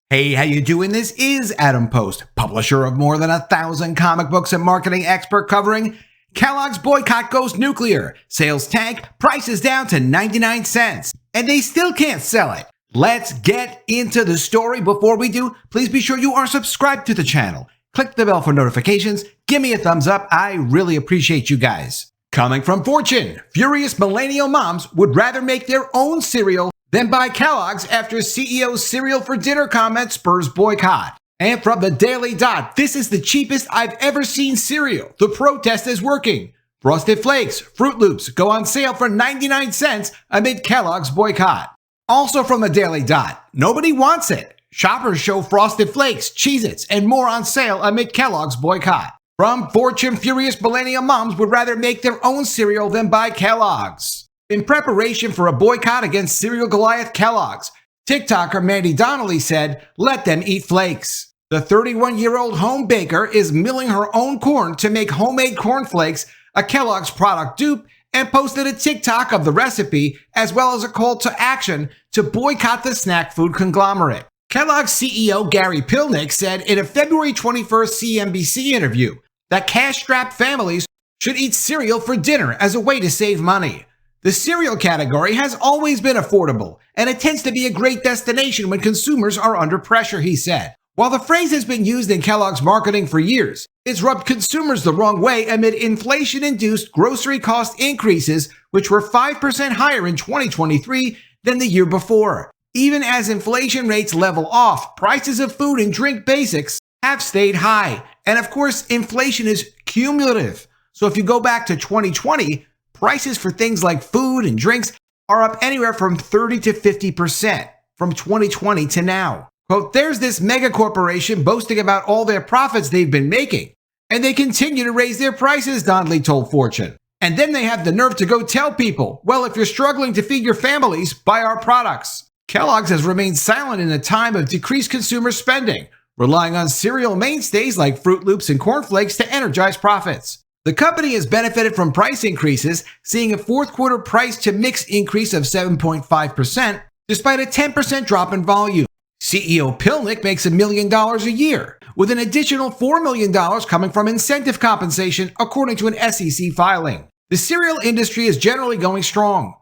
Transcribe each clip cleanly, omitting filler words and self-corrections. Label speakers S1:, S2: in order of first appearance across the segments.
S1: Hey, how you doing? This is Adam Post, publisher of more than 1,000 comic books and marketing expert covering Kellogg's boycott goes nuclear, sales tank, prices down to 99 cents, and they still can't sell it. Let's get into the story. Before we do, please be sure you are subscribed to the channel. Click the bell for notifications. Give me a thumbs up. I really appreciate you guys. Coming from Fortune, furious millennial moms would rather make their own cereal than buy Kellogg's after CEO's cereal for dinner comment spurs boycott. And from the Daily Dot, this is the cheapest I've ever seen cereal. The protest is working. Frosted Flakes, Fruit Loops go on sale for 99 cents amid Kellogg's boycott. Also from the Daily Dot, nobody wants it. Shoppers show Frosted Flakes, Cheez-Its, and more on sale amid Kellogg's boycott. From Fortune, furious millennial moms would rather make their own cereal than buy Kellogg's. In preparation for a boycott against cereal Goliath Kellogg's, TikToker Mandy Donnelly said, "Let them eat flakes." The 31-year-old home baker is milling her own corn to make homemade cornflakes, a Kellogg's product dupe, and posted a TikTok of the recipe, as well as a call to action to boycott the snack food conglomerate. Kellogg's CEO Gary Pilnick said in a February 21st CNBC interview that cash-strapped families should eat cereal for dinner as a way to save money. The cereal category has always been affordable, and it tends to be a great destination when consumers are under pressure, he said. While the phrase has been used in Kellogg's marketing for years, it's rubbed consumers the wrong way amid inflation-induced grocery cost increases, which were 5% higher in 2023 than the year before. Even as inflation rates level off, prices of food and drink basics have stayed high. And of course, inflation is cumulative. So if you go back to 2020, prices for things like food and drinks are up anywhere from 30 to 50% from 2020 to now. Quote, "There's this mega corporation boasting about all their profits they've been making, and they continue to raise their prices," Donnelly told Fortune. "And then they have the nerve to go tell people, well, if you're struggling to feed your families, buy our products." Kellogg's has remained silent in a time of decreased consumer spending, relying on cereal mainstays like Fruit Loops and Corn Flakes to energize profits. The company has benefited from price increases, seeing a fourth quarter price to mix increase of 7.5%, despite a 10% drop in volume. CEO Pilnick makes $1 million a year, with an additional $4 million coming from incentive compensation, according to an SEC filing. The cereal industry is generally going strong.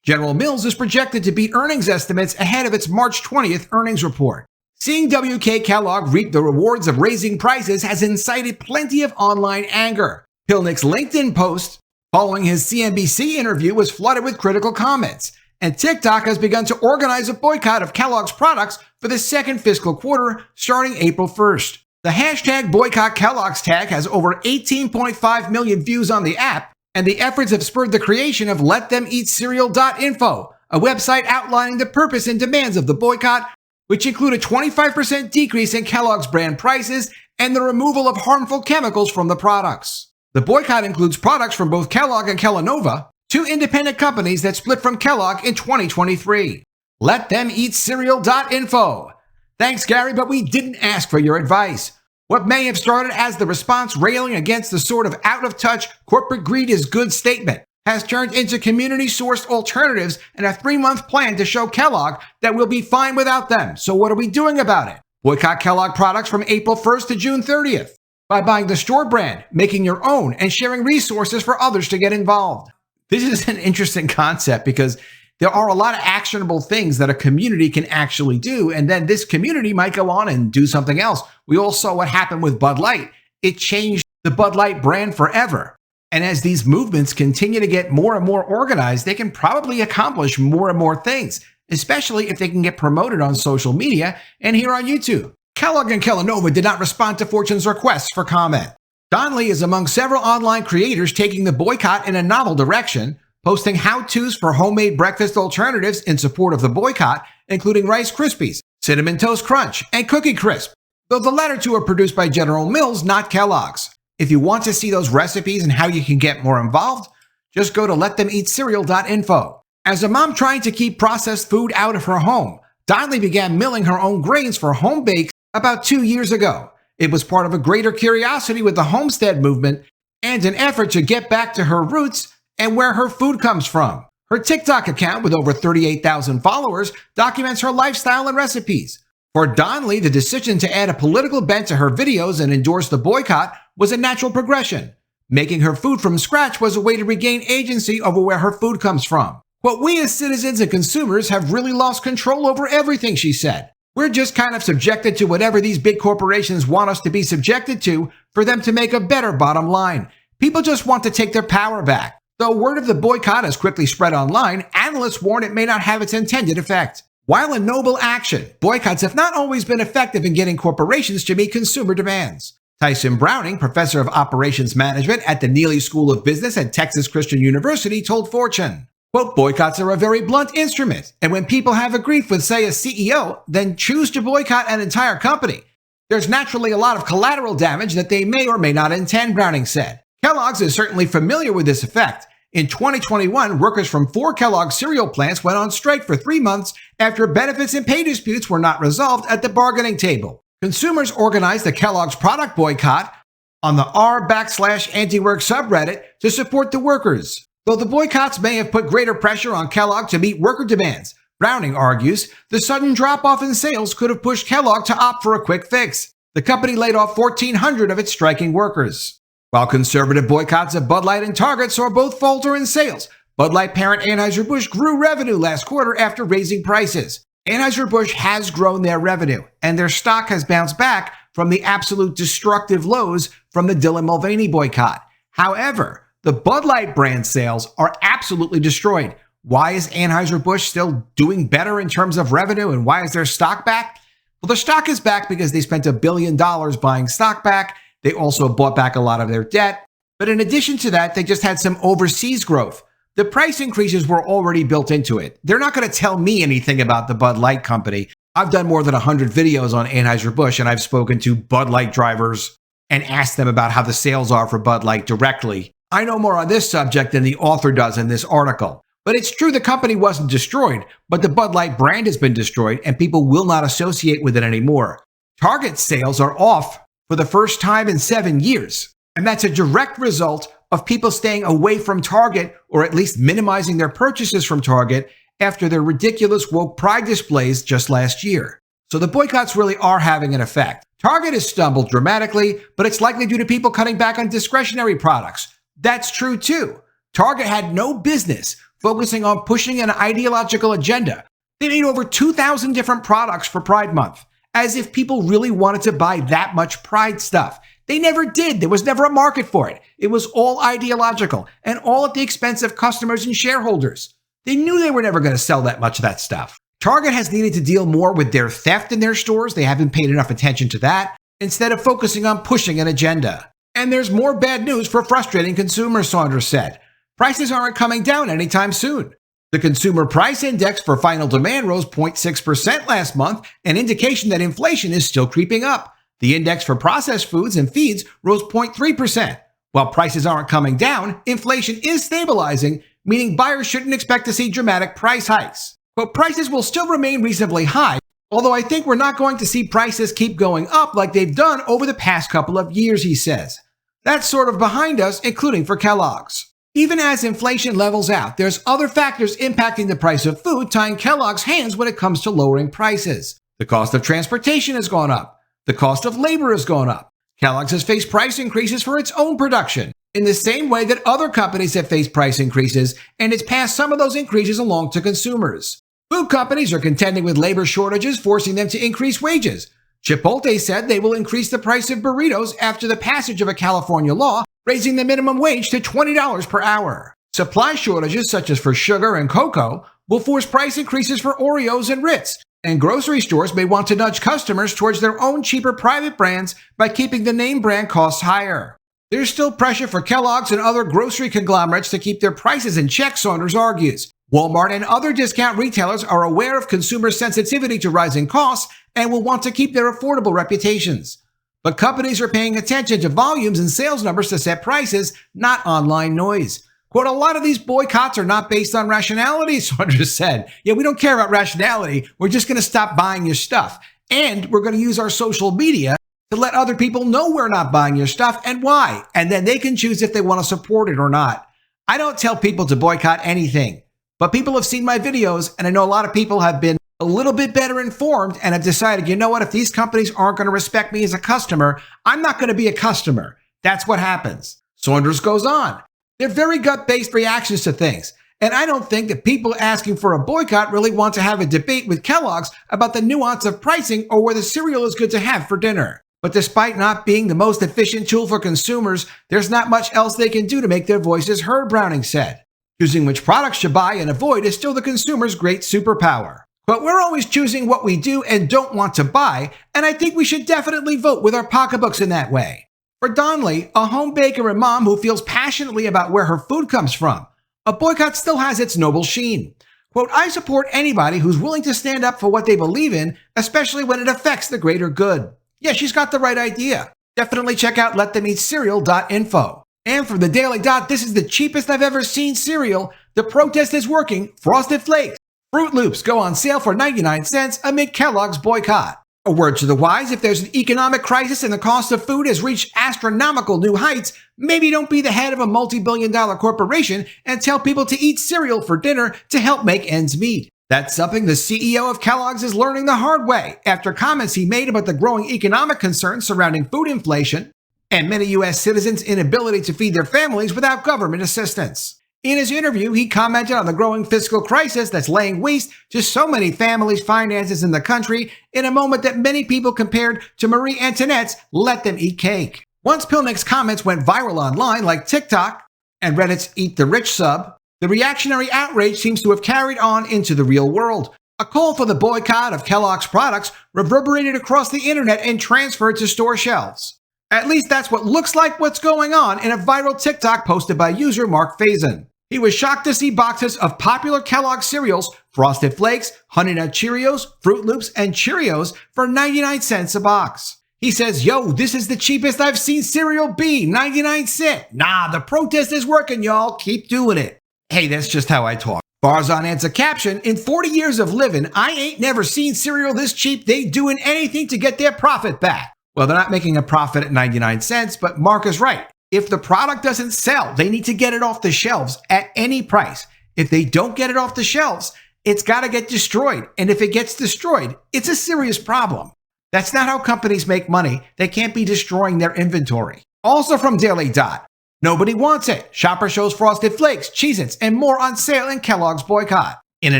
S1: General Mills is projected to beat earnings estimates ahead of its March 20th earnings report. Seeing WK Kellogg reap the rewards of raising prices has incited plenty of online anger. Pilnick's LinkedIn post following his CNBC interview was flooded with critical comments, and TikTok has begun to organize a boycott of Kellogg's products for the second fiscal quarter starting April 1st. The hashtag boycott Kellogg's tag has over 18.5 million views on the app, and the efforts have spurred the creation of letthemeatcereal.info, a website outlining the purpose and demands of the boycott, which include a 25% decrease in Kellogg's brand prices and the removal of harmful chemicals from the products. The boycott includes products from both Kellogg and Kellanova, two independent companies that split from Kellogg in 2023. Letthemeatcereal.info. Thanks, Gary, but we didn't ask for your advice. What may have started as the response railing against the sort of out-of-touch corporate greed is good statement has turned into community-sourced alternatives and a 3-month plan to show Kellogg that we'll be fine without them. So what are we doing about it? Boycott Kellogg products from April 1st to June 30th. By buying the store brand, making your own, and sharing resources for others to get involved. This is an interesting concept because there are a lot of actionable things that a community can actually do, and then this community might go on and do something else. We all saw what happened with Bud Light. It changed the Bud Light brand forever. And as these movements continue to get more and more organized, they can probably accomplish more and more things, especially if they can get promoted on social media and here on YouTube. Kellogg and Kellanova did not respond to Fortune's requests for comment. Donnelly is among several online creators taking the boycott in a novel direction, posting how-tos for homemade breakfast alternatives in support of the boycott, including Rice Krispies, Cinnamon Toast Crunch, and Cookie Crisp, though the latter two are produced by General Mills, not Kellogg's. If you want to see those recipes and how you can get more involved, just go to letthemeatcereal.info. As a mom trying to keep processed food out of her home, Donnelly began milling her own grains for home bakes about 2 years ago. It was part of a greater curiosity with the homestead movement and an effort to get back to her roots and where her food comes from. Her TikTok account, with over 38,000 followers, documents her lifestyle and recipes. For Donnelly, the decision to add a political bent to her videos and endorse the boycott was a natural progression. Making her food from scratch was a way to regain agency over where her food comes from. Quote, "We as citizens and consumers have really lost control over everything," she said. "We're just kind of subjected to whatever these big corporations want us to be subjected to for them to make a better bottom line. People just want to take their power back." Though word of the boycott has quickly spread online, analysts warn it may not have its intended effect. While a noble action, boycotts have not always been effective in getting corporations to meet consumer demands. Tyson Browning, professor of operations management at the Neely School of Business at Texas Christian University, told Fortune, quote, "Boycotts are a very blunt instrument, and when people have a grief with, say, a CEO, then choose to boycott an entire company. There's naturally a lot of collateral damage that they may or may not intend," Browning said. Kellogg's is certainly familiar with this effect. In 2021, workers from 4 Kellogg cereal plants went on strike for 3 months after benefits and pay disputes were not resolved at the bargaining table. Consumers organized the Kellogg's product boycott on the r/anti-work subreddit to support the workers. Though the boycotts may have put greater pressure on Kellogg to meet worker demands, Browning argues the sudden drop-off in sales could have pushed Kellogg to opt for a quick fix. The company laid off 1,400 of its striking workers. While conservative boycotts of Bud Light and Target saw both falter in sales, Bud Light parent Anheuser-Busch grew revenue last quarter after raising prices. Anheuser-Busch has grown their revenue, and their stock has bounced back from the absolute destructive lows from the Dylan Mulvaney boycott. However, the Bud Light brand sales are absolutely destroyed. Why is Anheuser-Busch still doing better in terms of revenue, and why is their stock back? Well, their stock is back because they spent $1 billion buying stock back. They also bought back a lot of their debt. But in addition to that, they just had some overseas growth. The price increases were already built into it. They're not going to tell me anything about the Bud Light company. I've done more than 100 videos on Anheuser-Busch, and I've spoken to Bud Light drivers and asked them about how the sales are for Bud Light directly. I know more on this subject than the author does in this article. But it's true the company wasn't destroyed, but the Bud Light brand has been destroyed, and people will not associate with it anymore. Target sales are off for the first time in 7 years. And that's a direct result of people staying away from Target, or at least minimizing their purchases from Target after their ridiculous woke pride displays just last year. So the boycotts really are having an effect. Target has stumbled dramatically, but it's likely due to people cutting back on discretionary products. That's true too. Target had no business focusing on pushing an ideological agenda. They made over 2,000 different products for Pride Month, as if people really wanted to buy that much Pride stuff. They never did. There was never a market for it. It was all ideological, and all at the expense of customers and shareholders. They knew they were never going to sell that much of that stuff. Target has needed to deal more with their theft in their stores. They haven't paid enough attention to that, instead of focusing on pushing an agenda. And there's more bad news for frustrating consumers, Saunders said. Prices aren't coming down anytime soon. The Consumer Price Index for final demand rose 0.6% last month, an indication that inflation is still creeping up. The index for processed foods and feeds rose 0.3%. While prices aren't coming down, inflation is stabilizing, meaning buyers shouldn't expect to see dramatic price hikes. But prices will still remain reasonably high, although I think we're not going to see prices keep going up like they've done over the past couple of years, he says. That's sort of behind us, including for Kellogg's. Even as inflation levels out, there's other factors impacting the price of food, tying Kellogg's hands when it comes to lowering prices. The cost of transportation has gone up. The cost of labor has gone up. Kellogg's has faced price increases for its own production, in the same way that other companies have faced price increases, and it's passed some of those increases along to consumers. Food companies are contending with labor shortages, forcing them to increase wages. Chipotle said they will increase the price of burritos after the passage of a California law, raising the minimum wage to $20 per hour. Supply shortages, such as for sugar and cocoa, will force price increases for Oreos and Ritz, and grocery stores may want to nudge customers towards their own cheaper private brands by keeping the name brand costs higher. There's still pressure for Kellogg's and other grocery conglomerates to keep their prices in check, Saunders argues. Walmart and other discount retailers are aware of consumer sensitivity to rising costs and will want to keep their affordable reputations. But companies are paying attention to volumes and sales numbers to set prices, not online noise. Quote, a lot of these boycotts are not based on rationality, Saunders said. Yeah, we don't care about rationality. We're just going to stop buying your stuff. And we're going to use our social media to let other people know we're not buying your stuff and why. And then they can choose if they want to support it or not. I don't tell people to boycott anything, but people have seen my videos, and I know a lot of people have been a little bit better informed and have decided, you know what, if these companies aren't going to respect me as a customer, I'm not going to be a customer. That's what happens. Saunders goes on. They're very gut-based reactions to things. And I don't think that people asking for a boycott really want to have a debate with Kellogg's about the nuance of pricing or whether cereal is good to have for dinner. But despite not being the most efficient tool for consumers, there's not much else they can do to make their voices heard, Browning said. Choosing which products to buy and avoid is still the consumer's great superpower. But we're always choosing what we do and don't want to buy, and I think we should definitely vote with our pocketbooks in that way. For Donnelly, a home baker and mom who feels passionately about where her food comes from, a boycott still has its noble sheen. Quote, I support anybody who's willing to stand up for what they believe in, especially when it affects the greater good. Yeah, she's got the right idea. Definitely check out letthemeatcereal.info. And from the Daily Dot, this is the cheapest I've ever seen cereal. The protest is working. Frosted Flakes. Fruit Loops go on sale for 99 cents amid Kellogg's boycott. A word to the wise, if there's an economic crisis and the cost of food has reached astronomical new heights, maybe don't be the head of a multi-billion-dollar corporation and tell people to eat cereal for dinner to help make ends meet. That's something the CEO of Kellogg's is learning the hard way after comments he made about the growing economic concerns surrounding food inflation and many U.S. citizens' inability to feed their families without government assistance. In his interview, he commented on the growing fiscal crisis that's laying waste to so many families' finances in the country in a moment that many people compared to Marie Antoinette's Let Them Eat Cake. Once Pilnick's comments went viral online like TikTok and Reddit's Eat the Rich sub, the reactionary outrage seems to have carried on into the real world. A call for the boycott of Kellogg's products reverberated across the internet and transferred to store shelves. At least that's what looks like what's going on in a viral TikTok posted by user Mark Faison. He was shocked to see boxes of popular Kellogg cereals, Frosted Flakes, Honey Nut Cheerios, Fruit Loops, and Cheerios for 99 cents a box. He says, yo, this is the cheapest I've seen cereal be, 99 cents. Nah, the protest is working, y'all. Keep doing it. Hey, that's just how I talk. Barzon adds a caption, in 40 years of living, I ain't never seen cereal this cheap. They doing anything to get their profit back. Well, they're not making a profit at 99 cents, but Mark is right. If the product doesn't sell, they need to get it off the shelves at any price. If they don't get it off the shelves, it's got to get destroyed. And if it gets destroyed, it's a serious problem. That's not how companies make money. They can't be destroying their inventory. Also from Daily Dot, nobody wants it. Shopper shows Frosted Flakes, Cheez-Its, and more on sale in Kellogg's boycott. In a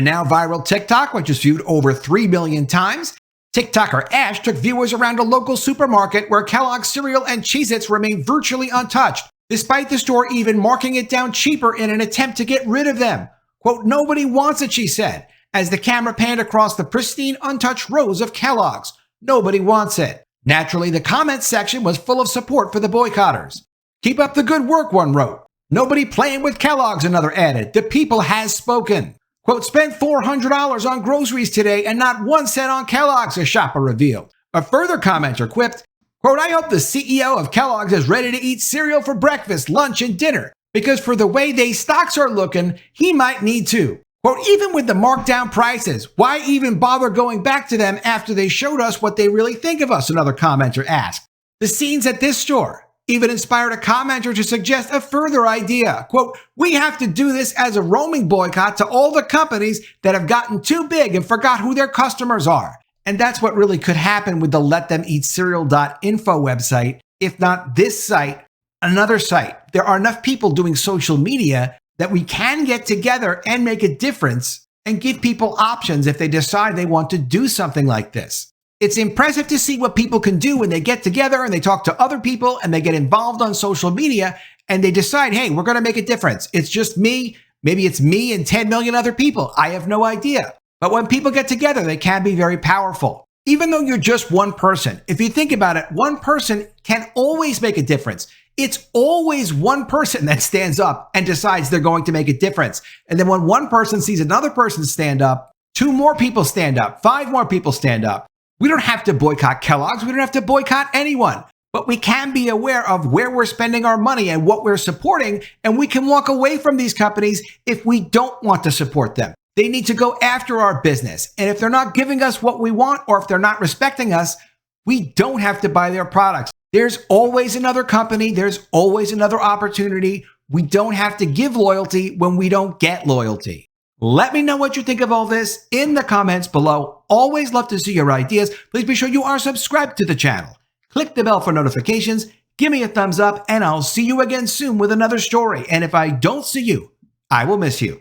S1: now viral TikTok, which was viewed over 3 million times, TikToker Ash took viewers around a local supermarket where Kellogg's cereal and Cheez-Its remain virtually untouched, despite the store even marking it down cheaper in an attempt to get rid of them. Quote, nobody wants it, she said, as the camera panned across the pristine, untouched rows of Kellogg's. Nobody wants it. Naturally, the comments section was full of support for the boycotters. Keep up the good work, one wrote. Nobody playing with Kellogg's, another added. The people has spoken. Quote, spent $400 on groceries today and not 1 cent on Kellogg's, a shopper revealed. A further commenter quipped, quote, I hope the CEO of Kellogg's is ready to eat cereal for breakfast, lunch, and dinner, because for the way they stocks are looking, he might need to. Quote, even with the markdown prices, why even bother going back to them after they showed us what they really think of us, another commenter asked. The scenes at this store even inspired a commenter to suggest a further idea. Quote, we have to do this as a roaming boycott to all the companies that have gotten too big and forgot who their customers are. And that's what really could happen with the letthemeatcereal.info website. If not this site, another site. There are enough people doing social media that we can get together and make a difference and give people options if they decide they want to do something like this. It's impressive to see what people can do when they get together and they talk to other people and they get involved on social media and they decide, hey, we're going to make a difference. It's just me. Maybe it's me and 10 million other people. I have no idea. But when people get together, they can be very powerful. Even though you're just one person, if you think about it, one person can always make a difference. It's always one person that stands up and decides they're going to make a difference. And then when one person sees another person stand up, 2 more people stand up, 5 more people stand up. We don't have to boycott Kellogg's. We don't have to boycott anyone. But we can be aware of where we're spending our money and what we're supporting, and we can walk away from these companies if we don't want to support them. They need to go after our business. And if they're not giving us what we want, or if they're not respecting us, we don't have to buy their products. There's always another company. There's always another opportunity. We don't have to give loyalty when we don't get loyalty. Let me know what you think of all this in the comments below. Always love to see your ideas. Please be sure you are subscribed to the channel. Click the bell for notifications, give me a thumbs up, and I'll see you again soon with another story. And if I don't see you, I will miss you.